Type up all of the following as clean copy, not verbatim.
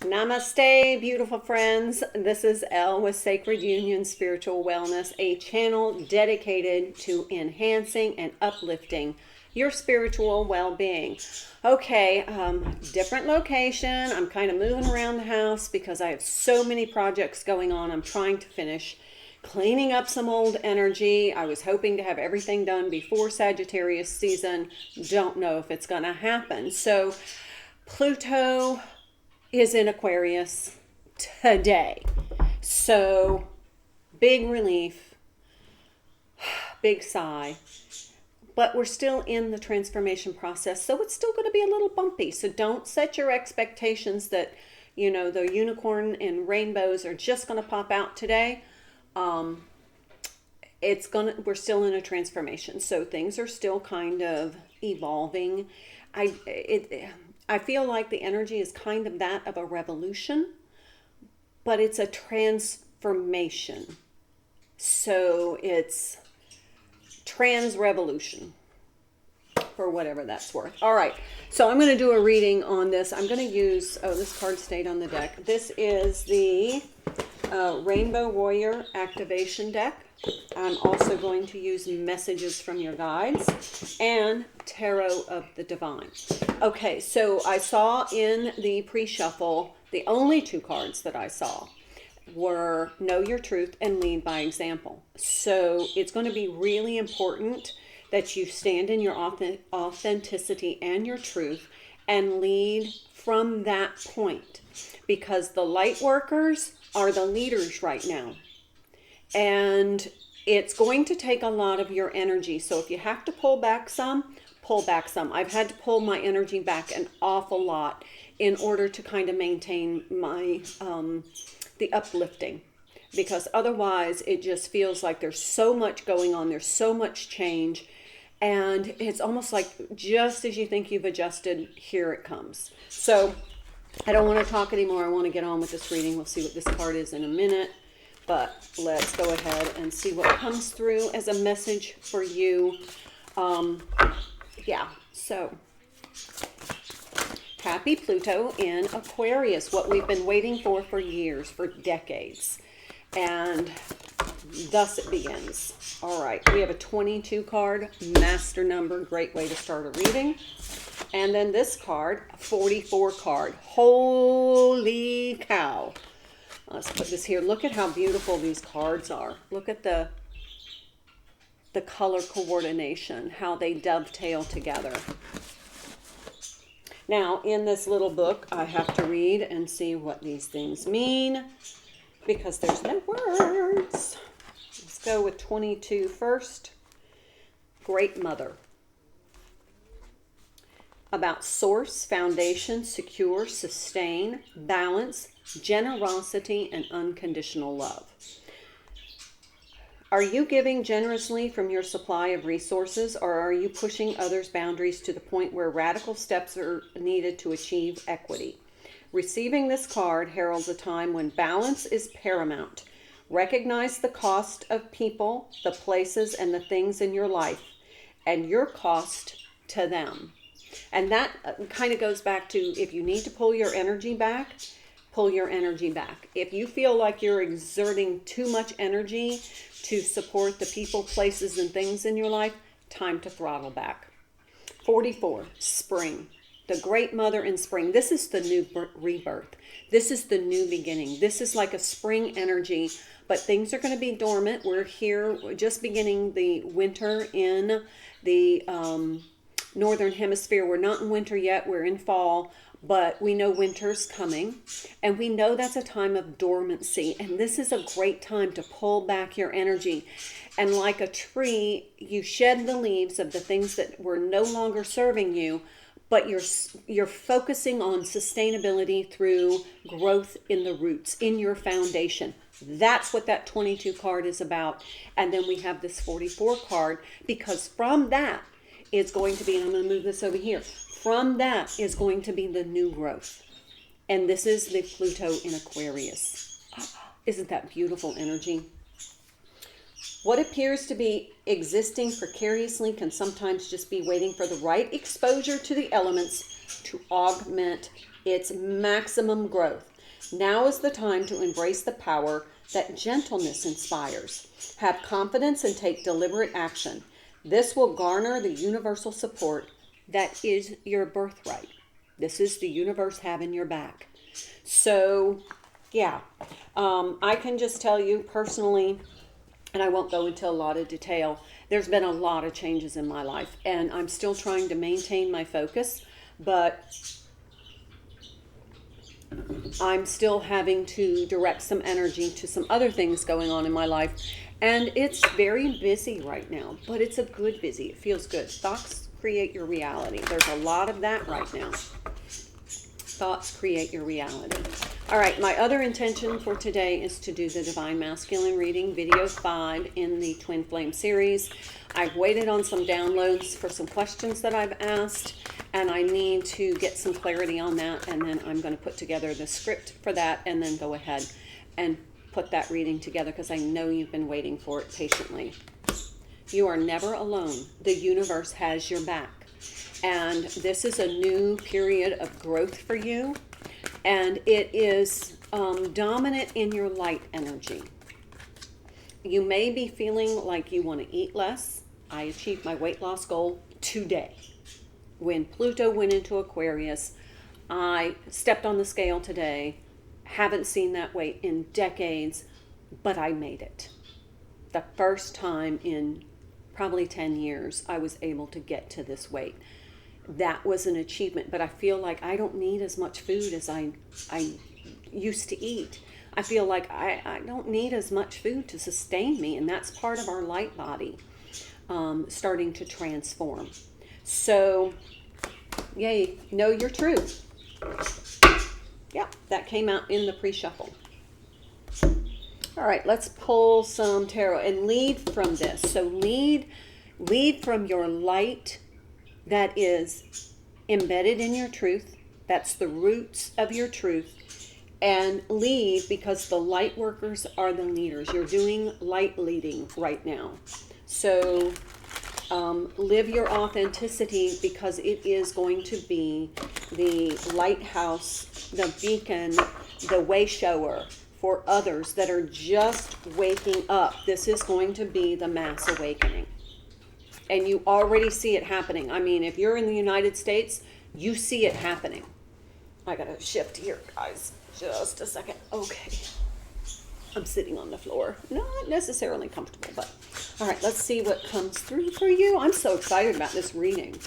Namaste, beautiful friends. This is Elle with Sacred Union Spiritual Wellness, a channel dedicated to enhancing and uplifting your spiritual well-being. Okay, different location. I'm kind of moving around the house because I have so many projects going on. I'm trying to finish cleaning up some old energy. I was hoping to have everything done before Sagittarius season. Don't know if it's going to happen. So Pluto is in Aquarius today. So big relief, big sigh, but we're still in the transformation process. So it's still going to be a little bumpy. So don't set your expectations that, you know, the unicorn and rainbows are just going to pop out today. We're still in a transformation. So things are still kind of evolving. I feel like the energy is kind of that of a revolution, but it's a transformation. So it's trans revolution, for whatever that's worth. All right, so I'm going to do a reading on this. I'm going to use, this card stayed on the deck. This is the Rainbow Warrior Activation deck. I'm also going to use messages from your guides and Tarot of the Divine. Okay, so I saw in the pre-shuffle, the only two cards that I saw were Know Your Truth and Lead by Example. So it's going to be really important that you stand in your authenticity and your truth and lead from that point, because the light workers are the leaders right now. And it's going to take a lot of your energy. So if you have to pull back some, pull back some. I've had to pull my energy back an awful lot in order to kind of maintain my the uplifting, because otherwise it just feels like there's so much going on. There's so much change. And it's almost like just as you think you've adjusted, here it comes. So I don't want to talk anymore. I want to get on with this reading. We'll see what this card is in a minute. But let's go ahead and see what comes through as a message for you. So happy Pluto in Aquarius, what we've been waiting for years, for decades. And thus it begins. All right, we have a 22 card, master number, great way to start a reading. And then this card, 44 card. Holy cow. Let's put this here. Look at how beautiful these cards are. Look at the color coordination, how they dovetail together. Now, in this little book, I have to read and see what these things mean, because there's no words. Let's go with 22 first. Great Mother. About source, foundation, secure, sustain, balance, generosity, and unconditional love. Are you giving generously from your supply of resources, or are you pushing others' boundaries to the point where radical steps are needed to achieve equity? Receiving this card heralds a time when balance is paramount. Recognize the cost of people, the places, and the things in your life, and your cost to them. And that kind of goes back to, if you need to pull your energy back, pull your energy back. If you feel like you're exerting too much energy to support the people, places, and things in your life, time to throttle back. 44, Spring. The Great Mother in spring. This is the new rebirth. This is the new beginning. This is like a spring energy, but things are going to be dormant. We're here, we're just beginning the winter in the Northern Hemisphere. We're not in winter yet. We're in fall, but we know winter's coming, and we know that's a time of dormancy. And this is a great time to pull back your energy. And like a tree, you shed the leaves of the things that were no longer serving you, but you're focusing on sustainability through growth in the roots, in your foundation. That's what that 22 card is about. And then we have this 44 card, because from that is going to be, and I'm going to move this over here, from that is going to be the new growth. And this is the Pluto in Aquarius. Isn't that beautiful energy? What appears to be existing precariously can sometimes just be waiting for the right exposure to the elements to augment its maximum growth. Now is the time to embrace the power that gentleness inspires. Have confidence and take deliberate action. This will garner the universal support that is your birthright. This is the universe having your back. So, yeah, I can just tell you personally, and I won't go into a lot of detail, there's been a lot of changes in my life, and I'm still trying to maintain my focus, but I'm still having to direct some energy to some other things going on in my life, and it's very busy right now, but it's a good busy. It feels good. Thoughts create your reality. There's a lot of that right now. Thoughts create your reality. All right, my other intention for today is to do the Divine Masculine reading, video 5 in the Twin Flame series. I've waited on some downloads for some questions that I've asked, and I need to get some clarity on that, and then I'm going to put together the script for that and then go ahead and put that reading together because I know you've been waiting for it patiently. You are never alone. The universe has your back. And this is a new period of growth for you. And it is dominant in your light energy. You may be feeling like you want to eat less. I achieved my weight loss goal today. When Pluto went into Aquarius, I stepped on the scale today. Haven't seen that weight in decades, but I made it. The first time in probably 10 years, I was able to get to this weight. That was an achievement, but I feel like I don't need as much food as I used to eat. I feel like I don't need as much food to sustain me, and that's part of our light body starting to transform. So, yay, know your truth. Yeah, that came out in the pre-shuffle. All right, let's pull some tarot and lead from this. So lead from your light that is embedded in your truth. That's the roots of your truth. And lead because the light workers are the leaders. You're doing light leading right now. So live your authenticity because it is going to be the lighthouse, the beacon, the way shower for others that are just waking up. This is going to be the mass awakening. And you already see it happening. I mean, if you're in the United States, you see it happening. I gotta shift here, guys. Just a second. Okay. I'm sitting on the floor. Not necessarily comfortable, but all right, let's see what comes through for you. I'm so excited about this reading.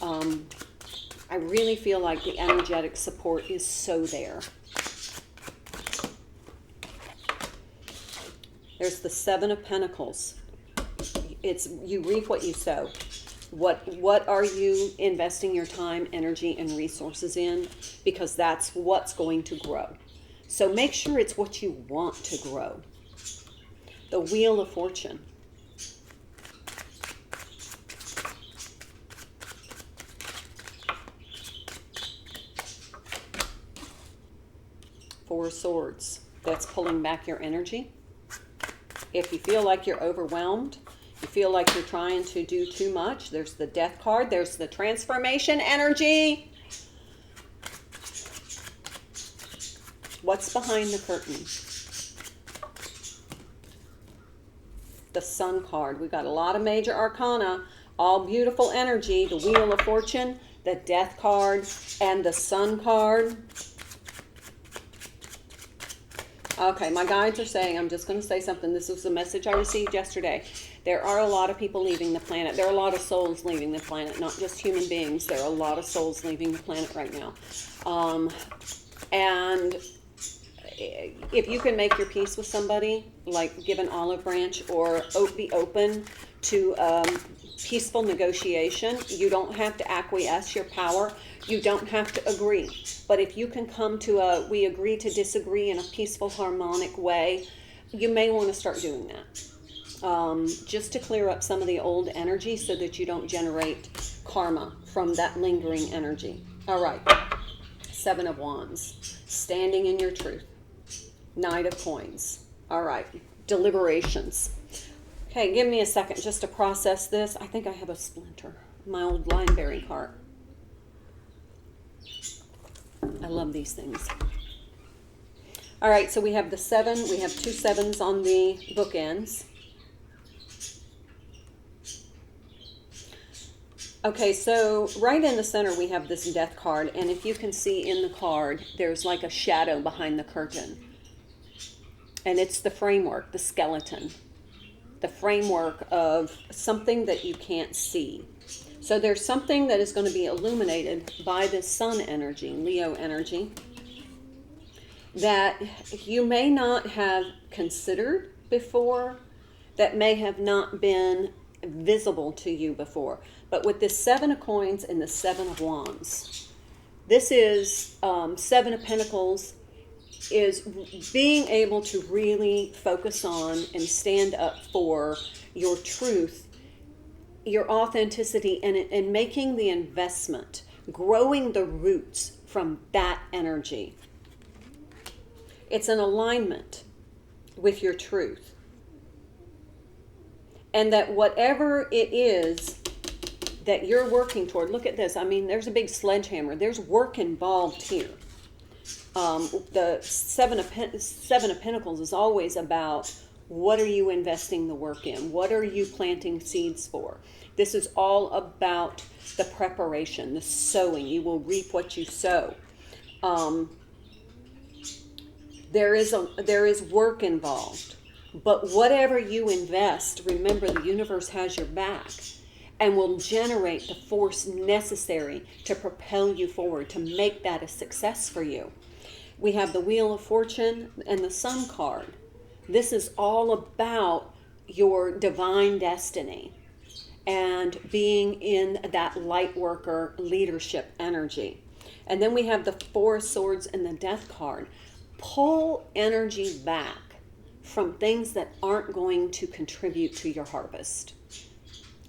I really feel like the energetic support is so there. There's the Seven of Pentacles. It's you reap what you sow. What are you investing your time, energy, and resources in? Because that's what's going to grow. So make sure it's what you want to grow. The Wheel of Fortune. Four of Swords. That's pulling back your energy. If you feel like you're overwhelmed, you feel like you're trying to do too much, there's the Death card. There's the transformation energy. What's behind the curtain? The Sun card. We got a lot of major arcana, all beautiful energy. The Wheel of Fortune, the Death card, and the Sun card. Okay, my guides are saying, I'm just going to say something. This was a message I received yesterday. There are a lot of people leaving the planet. There are a lot of souls leaving the planet, not just human beings. There are a lot of souls leaving the planet right now. And if you can make your peace with somebody, like give an olive branch or be open to peaceful negotiation, you don't have to acquiesce your power. You don't have to agree. But if you can come to we agree to disagree in a peaceful, harmonic way, you may want to start doing that. Just to clear up some of the old energy so that you don't generate karma from that lingering energy. All right. Seven of Wands. Standing in your truth. Knight of Coins. All right. Deliberations. Okay, give me a second just to process this. I think I have a splinter. My old line-bearing cart. I love these things. All right, so we have the 7. We have 2 7s on the bookends. Okay, so right in the center we have this death card, and if you can see in the card, there's like a shadow behind the curtain. And it's the framework, the skeleton, the framework of something that you can't see. So there's something that is going to be illuminated by this sun energy, Leo energy, that you may not have considered before, that may have not been visible to you before. But with this 7 of coins and the 7 of wands, this is 7 of pentacles, is being able to really focus on and stand up for your truth, your authenticity, and making the investment, growing the roots from that energy. It's an alignment with your truth. And that whatever it is that you're working toward, look at this. I mean, there's a big sledgehammer. There's work involved here. The seven of Pentacles is always about, what are you investing the work in? What are you planting seeds for? This is all about the preparation, the sowing. You will reap what you sow. There is work involved. But whatever you invest, remember, the universe has your back and will generate the force necessary to propel you forward, to make that a success for you. We have the Wheel of Fortune and the Sun card. This is all about your divine destiny and being in that light worker leadership energy. And then we have the 4 of Swords and the Death card. Pull energy back from things that aren't going to contribute to your harvest.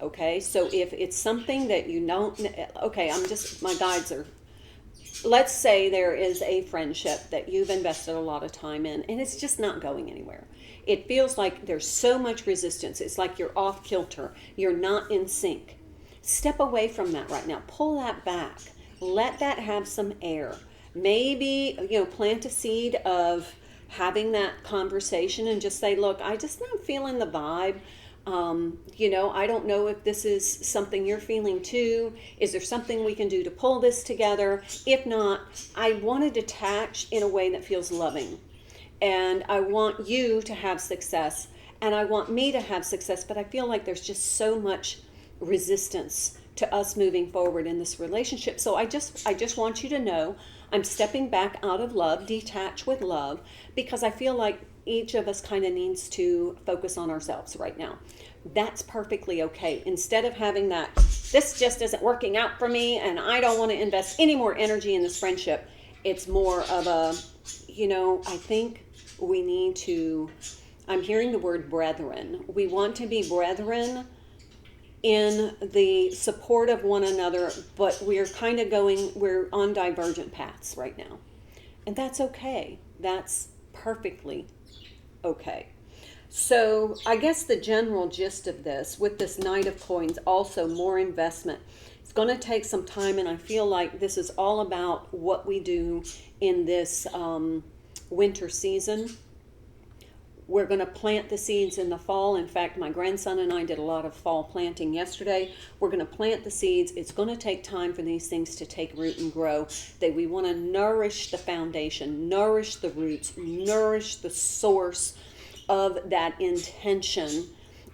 Okay, so if it's something that you don't, okay, my guides are, let's say there is a friendship that you've invested a lot of time in and it's just not going anywhere. It feels like there's so much resistance. It's like you're off kilter. You're not in sync. Step away from that right now. Pull that back. Let that have some air. Maybe, plant a seed of having that conversation and just say, look, I just not feeling the vibe. I don't know if this is something you're feeling too. Is there something we can do to pull this together? If not, I want to detach in a way that feels loving. And I want you to have success. And I want me to have success. But I feel like there's just so much resistance to us moving forward in this relationship. So I just want you to know I'm stepping back out of love, detach with love, because I feel like each of us kind of needs to focus on ourselves right now. That's perfectly okay. Instead of having that, this just isn't working out for me and I don't want to invest any more energy in this friendship. It's more of a, I think we need to, I'm hearing the word brethren. We want to be brethren in the support of one another, but we're we're on divergent paths right now. And that's okay. That's perfectly okay. So I guess the general gist of this, with this Knight of Coins, also more investment. It's going to take some time, and I feel like this is all about what we do in this winter season. We're going to plant the seeds in the fall. In fact, my grandson and I did a lot of fall planting yesterday. We're going to plant the seeds. It's going to take time for these things to take root and grow. That we want to nourish the foundation, nourish the roots, nourish the source of that intention,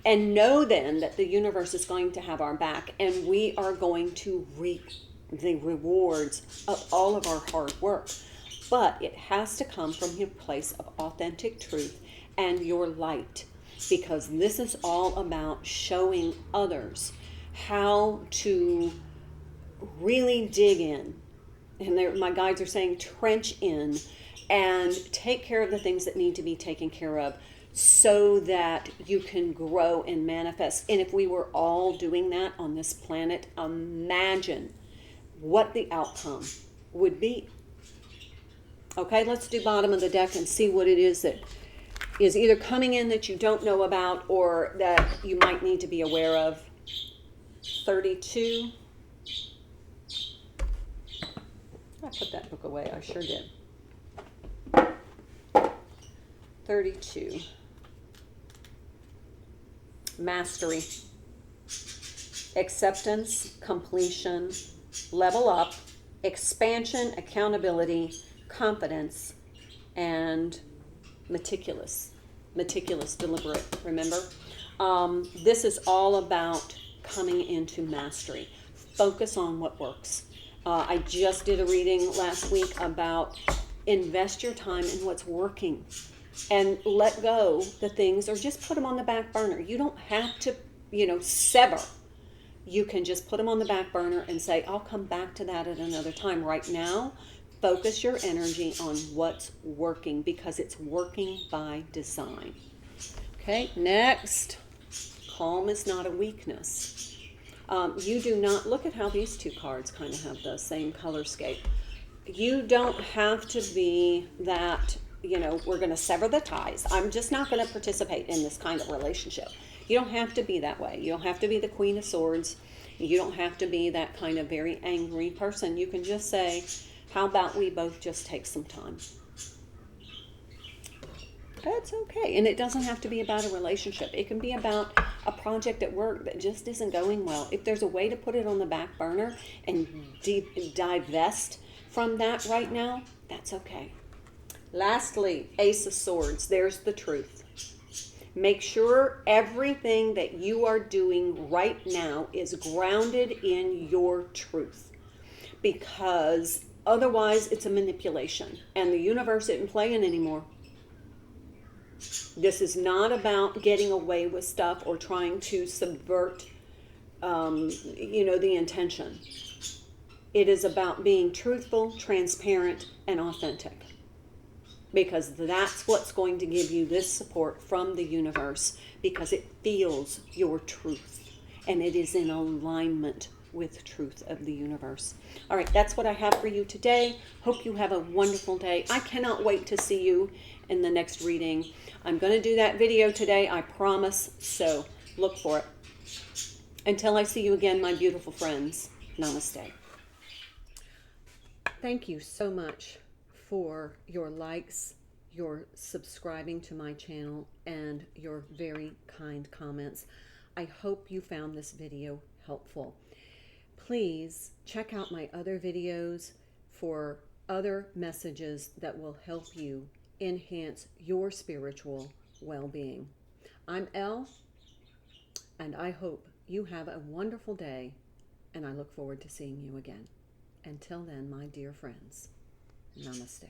and know then that the universe is going to have our back and we are going to reap the rewards of all of our hard work. But it has to come from your place of authentic truth and your light, because this is all about showing others how to really dig in. And my guides are saying trench in and take care of the things that need to be taken care of so that you can grow and manifest. And if we were all doing that on this planet, imagine what the outcome would be. Okay, let's do bottom of the deck and see what it is that is either coming in that you don't know about or that you might need to be aware of. 32. I put that book away. I sure did. 32. Mastery. Acceptance, completion, level up, expansion, accountability, confidence, and meticulous, deliberate, remember? This is all about coming into mastery. Focus on what works. I just did a reading last week about invest your time in what's working and let go the things, or just put them on the back burner. You don't have to, sever. You can just put them on the back burner and say, I'll come back to that at another time. Right now, focus your energy on what's working, because it's working by design. Okay, next. Calm is not a weakness. You do not, look at how these two cards kind of have the same color scape. You don't have to be that, we're going to sever the ties. I'm just not going to participate in this kind of relationship. You don't have to be that way. You don't have to be the Queen of Swords. You don't have to be that kind of very angry person. You can just say, how about we both just take some time? That's okay. And it doesn't have to be about a relationship. It can be about a project at work that just isn't going well. If there's a way to put it on the back burner and divest from that right now, that's okay. Lastly, Ace of Swords. There's the truth. Make sure everything that you are doing right now is grounded in your truth, because otherwise it's a manipulation and the universe isn't playing anymore. This is not about getting away with stuff or trying to subvert, the intention. It is about being truthful, transparent, and authentic, because that's what's going to give you this support from the universe, because it feels your truth and it is in alignment with truth of the universe. All right, that's what I have for you today. Hope you have a wonderful day. I cannot wait to see you in the next reading. I'm going to do that video today, I promise, so look for it. Until I see you again, my beautiful friends, namaste. Thank you so much for your likes, your subscribing to my channel, and your very kind comments. I hope you found this video helpful. Please check out my other videos for other messages that will help you enhance your spiritual well-being. I'm Elle, and I hope you have a wonderful day, and I look forward to seeing you again. Until then, my dear friends, namaste.